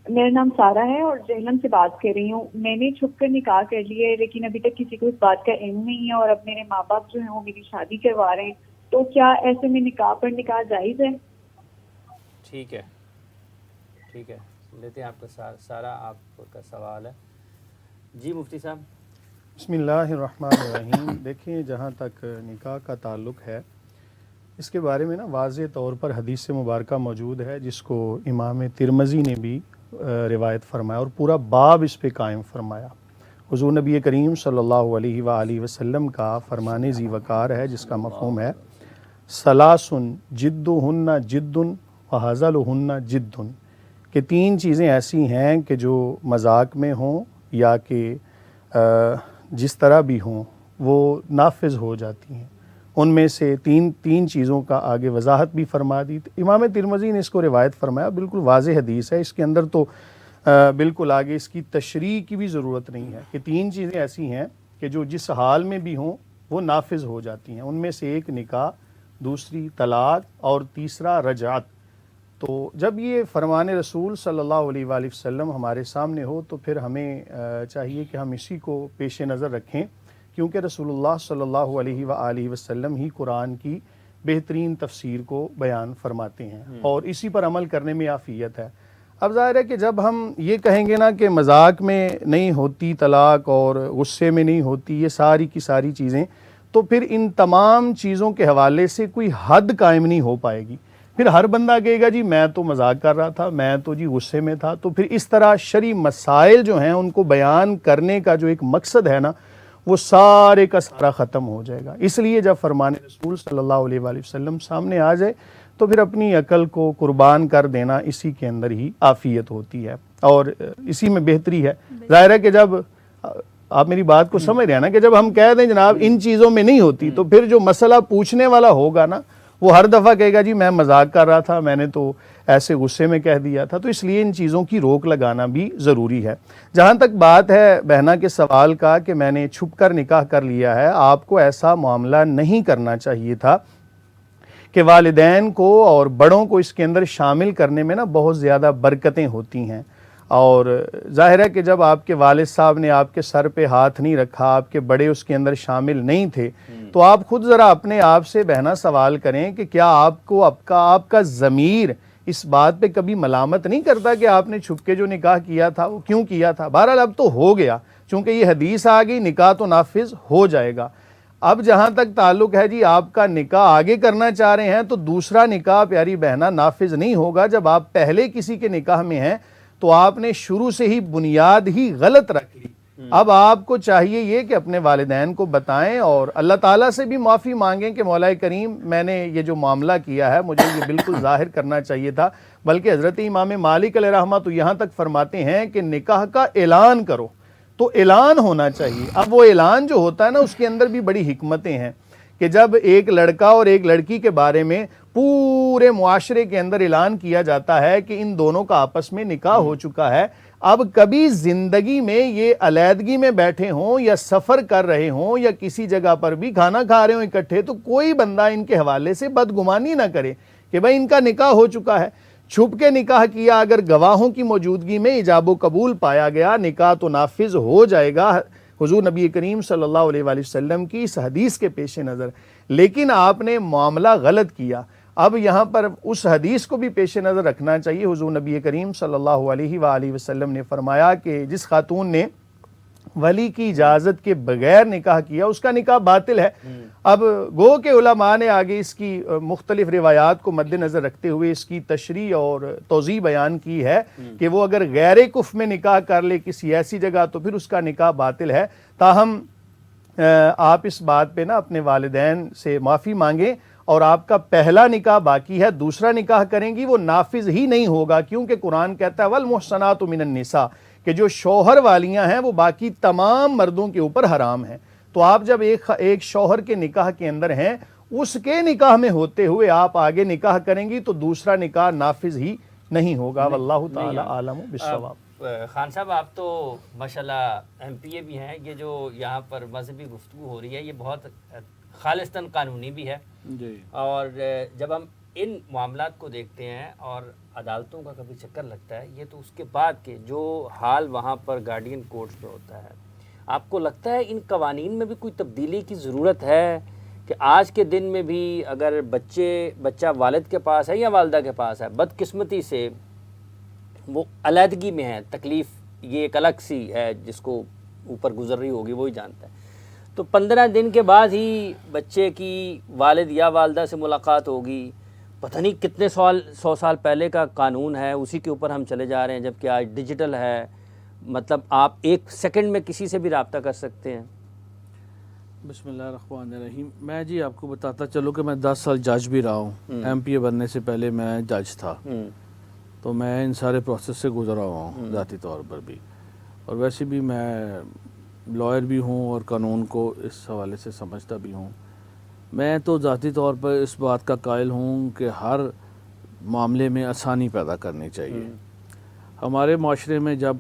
میرا نام سارا ہے اور جہلم سے بات کر رہی ہوں. میں نے چھپ کر نکاح کر لیا ہے لیکن ابھی تک کسی کو اس بات کا علم نہیں ہے اور اب میرے ماں باپ جو ہیں وہ میری شادی کروا رہے ہیں. تو کیا ایسے میں نکاح پر نکاح جائز ہے؟ ٹھیک ہے لیتے ہیں آپ کا سارا آپ کا سوال ہے. جی مفتی صاحب. بسم اللہ الرحمن الرحیم. دیکھیں جہاں تک نکاح کا تعلق ہے اس کے بارے میں نا واضح طور پر حدیث مبارکہ موجود ہے جس کو امام ترمذی نے بھی روایت فرمایا اور پورا باب اس پہ قائم فرمایا. حضور نبی کریم صلی اللہ علیہ وآلہ وسلم کا فرمان ذی وقار ہے جس کا مفہوم ہے ثلاثن جدہن جد وہزلہن جد، کہ تین چیزیں ایسی ہیں کہ جو مذاق میں ہوں یا کہ جس طرح بھی ہوں وہ نافذ ہو جاتی ہیں. ان میں سے تین چیزوں کا آگے وضاحت بھی فرما دی. امام ترمذی نے اس کو روایت فرمایا، بالکل واضح حدیث ہے، اس کے اندر تو بالکل آگے اس کی تشریح کی بھی ضرورت نہیں ہے کہ تین چیزیں ایسی ہیں کہ جو جس حال میں بھی ہوں وہ نافذ ہو جاتی ہیں. ان میں سے ایک نکاح، دوسری طلاق اور تیسرا رجعت. تو جب یہ فرمان رسول صلی اللہ علیہ وآلہ وسلم ہمارے سامنے ہو تو پھر ہمیں چاہیے کہ ہم اسی کو پیش نظر رکھیں، کیونکہ رسول اللہ صلی اللہ علیہ وآلہ وسلم ہی قرآن کی بہترین تفسیر کو بیان فرماتے ہیں اور اسی پر عمل کرنے میں عافیت ہے. اب ظاہر ہے کہ جب ہم یہ کہیں گے نا کہ مذاق میں نہیں ہوتی طلاق اور غصے میں نہیں ہوتی یہ ساری کی ساری چیزیں، تو پھر ان تمام چیزوں کے حوالے سے کوئی حد قائم نہیں ہو پائے گی. پھر ہر بندہ کہے گا جی میں تو مذاق کر رہا تھا، میں تو جی غصے میں تھا. تو پھر اس طرح شرعی مسائل جو ہیں ان کو بیان کرنے کا جو ایک مقصد ہے نا وہ سارے کا سارا ختم ہو جائے گا. اس لیے جب فرمان رسول صلی اللہ علیہ وآلہ وسلم سامنے آ جائے تو پھر اپنی عقل کو قربان کر دینا اسی کے اندر ہی عافیت ہوتی ہے اور اسی میں بہتری ہے. ظاہر ہے کہ جب آپ میری بات کو سمجھ رہے ہیں نا کہ جب ہم کہہ دیں جناب ان چیزوں میں نہیں ہوتی تو پھر جو مسئلہ پوچھنے والا ہوگا نا وہ ہر دفعہ کہے گا جی میں مذاق کر رہا تھا، میں نے تو ایسے غصے میں کہہ دیا تھا. تو اس لیے ان چیزوں کی روک لگانا بھی ضروری ہے. جہاں تک بات ہے بہنا کے سوال کا کہ میں نے چھپ کر نکاح کر لیا ہے، آپ کو ایسا معاملہ نہیں کرنا چاہیے تھا کہ والدین کو اور بڑوں کو اس کے اندر شامل کرنے میں نا بہت زیادہ برکتیں ہوتی ہیں. اور ظاہر ہے کہ جب آپ کے والد صاحب نے آپ کے سر پہ ہاتھ نہیں رکھا، آپ کے بڑے اس کے اندر شامل نہیں تھے، تو آپ خود ذرا اپنے آپ سے بہنا سوال کریں کہ کیا آپ کو آپ کا ضمیر اس بات پہ کبھی ملامت نہیں کرتا کہ آپ نے چھپ کے جو نکاح کیا تھا وہ کیوں کیا تھا؟ بہرحال اب تو ہو گیا، چونکہ یہ حدیث آ گئی، نکاح تو نافذ ہو جائے گا. اب جہاں تک تعلق ہے جی آپ کا نکاح آگے کرنا چاہ رہے ہیں تو دوسرا نکاح پیاری بہنا نافذ نہیں ہوگا. جب آپ پہلے کسی کے نکاح میں ہیں تو آپ نے شروع سے ہی بنیاد ہی غلط رکھ لی. اب آپ کو چاہیے یہ کہ اپنے والدین کو بتائیں اور اللہ تعالیٰ سے بھی معافی مانگیں کہ مولا کریم میں نے یہ جو معاملہ کیا ہے مجھے یہ بالکل ظاہر کرنا چاہیے تھا. بلکہ حضرت امام مالک علیہ رحمہ تو یہاں تک فرماتے ہیں کہ نکاح کا اعلان کرو، تو اعلان ہونا چاہیے. اب وہ اعلان جو ہوتا ہے نا اس کے اندر بھی بڑی حکمتیں ہیں کہ جب ایک لڑکا اور ایک لڑکی کے بارے میں پورے معاشرے کے اندر اعلان کیا جاتا ہے کہ ان دونوں کا آپس میں نکاح ہو چکا ہے، اب کبھی زندگی میں یہ علیحدگی میں بیٹھے ہوں یا سفر کر رہے ہوں یا کسی جگہ پر بھی کھانا کھا رہے ہوں اکٹھے، تو کوئی بندہ ان کے حوالے سے بدگمانی نہ کرے کہ بھائی ان کا نکاح ہو چکا ہے. چھپ کے نکاح کیا، اگر گواہوں کی موجودگی میں ایجاب و قبول پایا گیا، نکاح تو نافذ ہو جائے گا حضور نبی کریم صلی اللہ علیہ وآلہ وسلم کی اس حدیث کے پیش نظر. لیکن آپ نے معاملہ غلط کیا. اب یہاں پر اس حدیث کو بھی پیش نظر رکھنا چاہیے. حضور نبی کریم صلی اللہ علیہ وآلہ وسلم نے فرمایا کہ جس خاتون نے ولی کی اجازت کے بغیر نکاح کیا اس کا نکاح باطل ہے. اب گو کہ علماء نے آگے اس کی مختلف روایات کو مد نظر رکھتے ہوئے اس کی تشریح اور توضیح بیان کی ہے کہ وہ اگر غیر کف میں نکاح کر لے کسی ایسی جگہ تو پھر اس کا نکاح باطل ہے. تاہم آپ اس بات پہ نا اپنے والدین سے معافی مانگیں اور آپ کا پہلا نکاح باقی ہے، دوسرا نکاح کریں گی وہ نافذ ہی نہیں ہوگا، کیونکہ قرآن کہتا ہے والمحصنات من النساء کہ جو شوہر والیاں ہیں وہ باقی تمام مردوں کے اوپر حرام ہیں. تو آپ جب ایک شوہر کے نکاح کے اندر ہیں، اس کے نکاح میں ہوتے ہوئے آپ آگے نکاح کریں گی تو دوسرا نکاح نافذ ہی نہیں ہوگا. واللہ تعالی عالم بالصواب. خان صاحب آپ تو ماشاءاللہ ایم پی اے بھی ہیں، یہ جو یہاں پر مذہبی گفتگو ہو رہی ہے یہ بہت خالصتاً قانونی بھی ہے. جی. اور جب ہم ان معاملات کو دیکھتے ہیں اور عدالتوں کا کبھی چکر لگتا ہے، یہ تو اس کے بعد کے جو حال وہاں پر گارڈین کورٹس میں ہوتا ہے، آپ کو لگتا ہے ان قوانین میں بھی کوئی تبدیلی کی ضرورت ہے کہ آج کے دن میں بھی اگر بچہ والد کے پاس ہے یا والدہ کے پاس ہے، بدقسمتی سے وہ علیحدگی میں ہے، تکلیف یہ ایک الگ سی ہے، جس کو اوپر گزر رہی ہوگی وہی جانتا ہے، تو 15 دن کے بعد ہی بچے کی والد یا والدہ سے ملاقات ہوگی، پتہ نہیں کتنے 100 سال پہلے کا قانون ہے، اسی کے اوپر ہم چلے جا رہے ہیں، جبکہ آج ڈیجیٹل ہے، مطلب آپ 1 سیکنڈ میں کسی سے بھی رابطہ کر سکتے ہیں۔ بسم اللہ الرحمن الرحیم۔ میں جی آپ کو بتاتا چلوں کہ میں 10 سال جج بھی رہا ہوں، ایم پی اے بننے سے پہلے میں جج تھا، تو میں ان سارے پروسیس سے گزرا ہوا ہوں ذاتی طور پر بھی، اور ویسے بھی میں لائر بھی ہوں اور قانون کو اس حوالے سے سمجھتا بھی ہوں۔ میں تو ذاتی طور پر اس بات کا قائل ہوں کہ ہر معاملے میں آسانی پیدا کرنی چاہیے۔ ہمارے معاشرے میں جب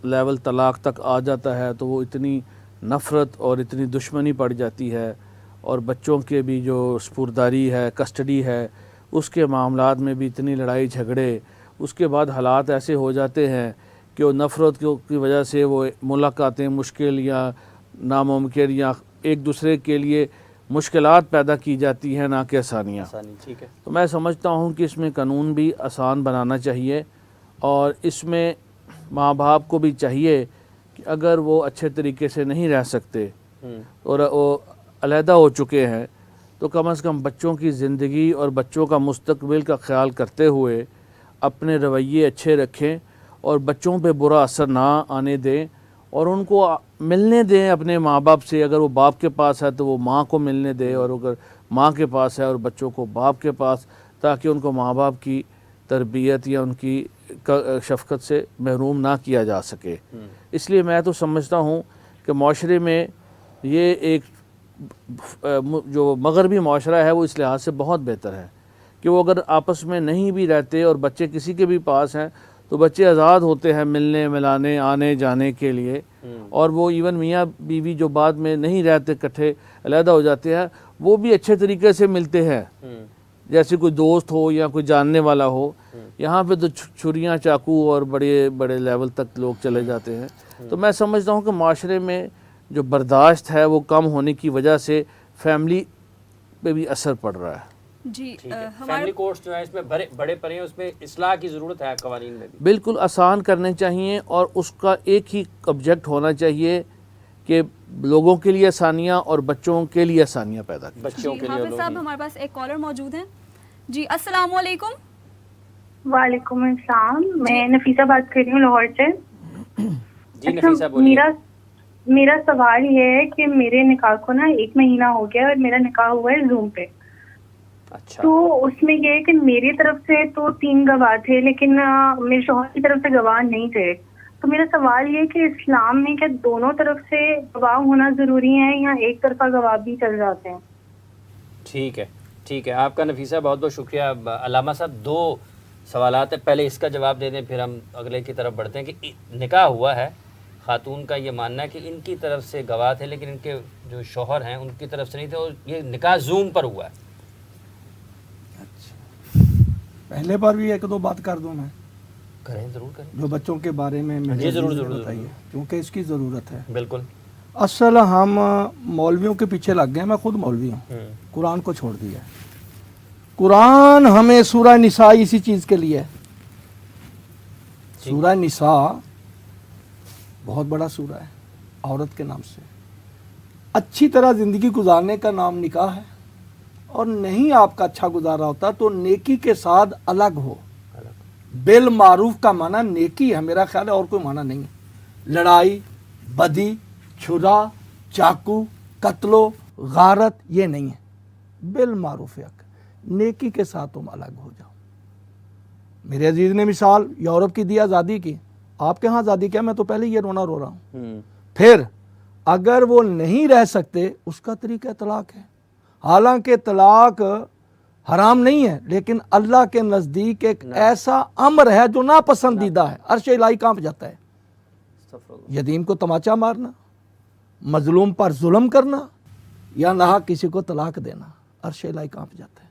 لیول طلاق تک آ جاتا ہے تو وہ اتنی نفرت اور اتنی دشمنی پڑ جاتی ہے، اور بچوں کے بھی جو سپرداری ہے، کسٹڈی ہے، اس کے معاملات میں بھی اتنی لڑائی جھگڑے، اس کے بعد حالات ایسے ہو جاتے ہیں کہ وہ نفرت کی وجہ سے وہ ملاقاتیں مشکل یا ناممکن یا ایک دوسرے کے لیے مشکلات پیدا کی جاتی ہیں، نہ کہ آسانیاں۔ ٹھیک ہے، تو میں سمجھتا ہوں کہ اس میں قانون بھی آسان بنانا چاہیے، اور اس میں ماں باپ کو بھی چاہیے کہ اگر وہ اچھے طریقے سے نہیں رہ سکتے اور وہ علیحدہ ہو چکے ہیں تو کم از کم بچوں کی زندگی اور بچوں کا مستقبل کا خیال کرتے ہوئے اپنے رویے اچھے رکھیں اور بچوں پہ برا اثر نہ آنے دیں، اور ان کو ملنے دیں اپنے ماں باپ سے۔ اگر وہ باپ کے پاس ہے تو وہ ماں کو ملنے دے، اور اگر ماں کے پاس ہے اور بچوں کو باپ کے پاس، تاکہ ان کو ماں باپ کی تربیت یا ان کی شفقت سے محروم نہ کیا جا سکے۔ اس لیے میں تو سمجھتا ہوں کہ معاشرے میں یہ ایک جو مغربی معاشرہ ہے وہ اس لحاظ سے بہت بہتر ہے کہ وہ اگر آپس میں نہیں بھی رہتے اور بچے کسی کے بھی پاس ہیں تو بچے آزاد ہوتے ہیں ملنے ملانے آنے جانے کے لیے، اور وہ ایون میاں بیوی جو بعد میں نہیں رہتے کٹھے علیحدہ ہو جاتے ہیں وہ بھی اچھے طریقے سے ملتے ہیں، جیسے کوئی دوست ہو یا کوئی جاننے والا ہو۔ یہاں پہ تو چھریاں چاقو اور بڑے بڑے لیول تک لوگ چلے جاتے ہیں۔ تو میں سمجھتا ہوں کہ معاشرے میں جو برداشت ہے وہ کم ہونے کی وجہ سے فیملی پہ بھی اثر پڑ رہا ہے۔ جی فیملی کورٹس جو ہیں اس میں بڑے پڑے ہیں، اس میں اصلاح کی ضرورت ہے قوانین میں بھی۔ بالکل آسان کرنے چاہیے، اور اس کا ایک ہی آبجیکٹ ہونا چاہیے کہ لوگوں کے لیے آسانیاں اور بچوں کے لیے آسانیاں پیدا کریں۔ بچوں کے لیے حافظ صاحب ہمارے پاس ایک کالر موجود ہیں۔ جی السلام علیکم۔ وعلیکم السلام، میں نفیسہ بات کر رہی ہوں لاہور سے۔ جی نفیسہ بولیے۔ میرا سوال یہ ہے کہ میرے نکاح کو نا 1 مہینہ ہو گیا اور میرا نکاح ہوا ہے زوم پہ۔ اچھا، تو اس میں یہ ہے کہ میری طرف سے تو 3 گواہ تھے، لیکن میرے شوہر کی طرف سے گواہ نہیں تھے۔ تو میرا سوال یہ ہے کہ اسلام میں کیا دونوں طرف سے گواہ ہونا ضروری ہے یا ایک طرفہ گواہ بھی چل جاتے ہیں؟ ٹھیک ہے آپ کا نفیسہ بہت بہت شکریہ۔ علامہ صاحب 2 سوالات ہیں، پہلے اس کا جواب دے دیں پھر ہم اگلے کی طرف بڑھتے ہیں کہ نکاح ہوا ہے، خاتون کا یہ ماننا ہے کہ ان کی طرف سے گواہ تھے لیکن ان کے جو شوہر ہیں ان کی طرف سے نہیں تھے، اور یہ نکاح زوم پر ہوا ہے۔ پہلے بار بھی 1-2 بات کر دوں میں، کریں ضرور کریں، جو بچوں کے بارے میں جی ضرور بتائیے، کیونکہ اس کی ضرورت ہے۔ بالکل۔ اصل ہم مولویوں کے پیچھے لگ گئے، میں خود مولوی ہوں، قرآن کو چھوڑ دیا ہے۔ قرآن ہمیں سورہ نساء اسی چیز کے لیے ہے۔ سورہ نساء بہت بڑا سورہ ہے، عورت کے نام سے اچھی طرح زندگی گزارنے کا نام نکاح ہے، اور نہیں آپ کا اچھا گزارا ہوتا تو نیکی کے ساتھ الگ ہو۔ بالمعروف کا معنی نیکی ہے، میرا خیال ہے اور کوئی معنی نہیں ہے۔ لڑائی، بدی، چھرا، چاقو، قتل و غارت یہ نہیں ہے۔ بالمعروف نیکی کے ساتھ تم الگ ہو جاؤ۔ میرے عزیز نے مثال یورپ کی دی آزادی کی، آپ کے ہاں آزادی کیا؟ میں تو پہلے یہ رونا رو رہا ہوں۔ پھر اگر وہ نہیں رہ سکتے اس کا طریقہ طلاق ہے، حالانکہ طلاق حرام نہیں ہے، لیکن اللہ کے نزدیک ایک ایسا امر ہے جو ناپسندیدہ ہے، عرش الہی کانپ جاتا ہے۔ یتیم کو تماچا مارنا، مظلوم پر ظلم کرنا، یا نہ کسی کو طلاق دینا، عرش الہی کانپ جاتا ہے۔